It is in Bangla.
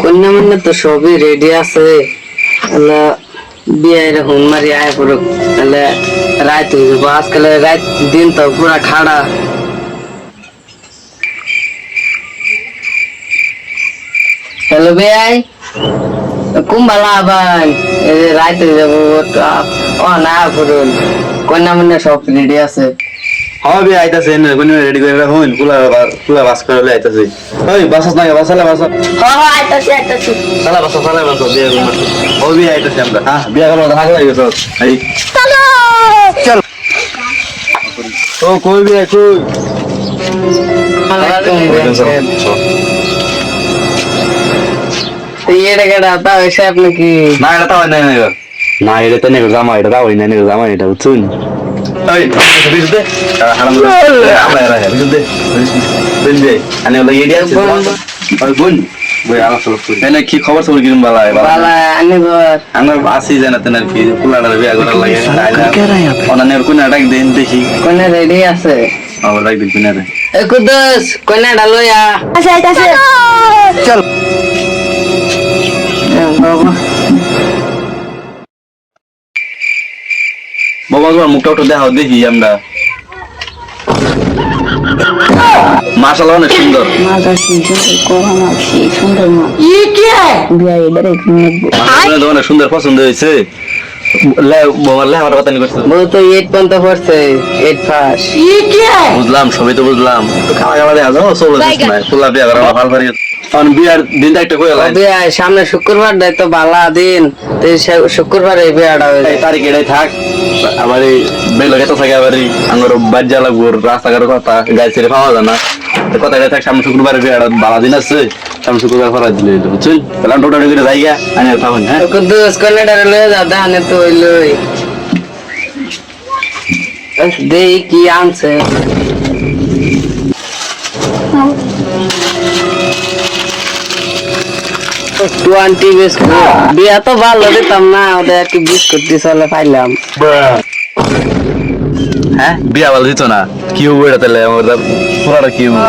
কন্যা মানে তো সবই রেডি আছে। বিয়ের হুন মারি আয় পড়ুক, তাহলে রাত হয়ে যাবো। আজকাল রাত দিন তো পুরা খাড়া। হ্যালো ভাই, কুম্বালা ভাই, রাত হয়ে যাবো। ও না পড়ুন, কন্যা মানে সব রেডি আছে। হবে আইতাছে কোন রেডি করে রাখুন পুলা বাস করে লই আইতাছে। ওই বাসস না বাসালা বাস হ্যাঁ আইতাছি আইতাছি। সালা বাস বিয়া করব। হবে আইতাছে আমরা। হ্যাঁ বিয়া করব ভাগ লাগে সব। এই চলো চল। ও কই বিয়া কই? এটা কেডা তা হইছে আপনি কি? না এটা তাও নাই না। না এটা তো নেই জামা এটা তাও নাই নেই জামা এটা বুঝুন। ওই বিজতে হারাম আমরা এরা বিজতে বিজতে আনে ওই এরিয়া আছে। ওই বোন ওই আমার সব কই এনে কি খবর সব কিরম বালা বালা আনি ঘর আমরা আসি জানাতে না কি পুলাড়া বিয়া করার লাগে অনানের কোন ডাক দেন দেখি কোনে রেডি আছে? আমার ডাক দিন না রে এ কুদস কোনে ডালয়া আচ্ছা আচ্ছা চল বাবা বাবা তোমার মুখটা একটু দেখাও দেখি আমরা মাশাআল্লাহ অনেক সুন্দর মাথা সুন্দর কোহা মাছি সুন্দর মা ই কি বিয়া এবারে মাশাআল্লাহ অনেক সুন্দর পছন্দ হয়েছে লে বাবা লে আমার কথা নি করছো বউ তো 8 পর্যন্ত পড়ছে 8 পাস ই কি বুঝলাম সবই তো বুঝলাম তো খাওয়া খাওয়া দেখা যাও চলো দিস না তোলা বিয়া করা ভালো পারি কারণ বিয়ার দিনটা একটা কই লাগে বিয়া সামনে শুক্রবার দেয় তো বালা দিন তো শুক্রবারে বিয়াটা হয়ে এই তারিখ এটাই থাক আবার এই বেলগে তো থাকে আবার আমার বাজ্জা লাগবো রাস্তাঘাটের কথা গাড়ি ছেড়ে পাওয়া যায় না তো কথা এটাই থাক সামনে শুক্রবারে বিয়াটা বালা দিন আছে সামনে শুক্রবার ফরা দিলে বুঝছেন তাহলে টোটা করে যাইগা আনে পাবেন হ্যাঁ কুদস কোনে ডালে লয়ে যা দানে তো হইলই দেই কি আনছে টোয়েন্টি বিস্কুট বিয়া তো ভালো দিতাম না ওদের কি বিস্কুট দিয়ে চলে পাইলাম হ্যাঁ বিয়া ভালো দিত না কি হবো এটা তাহলে আমার পুরাটা কি হবো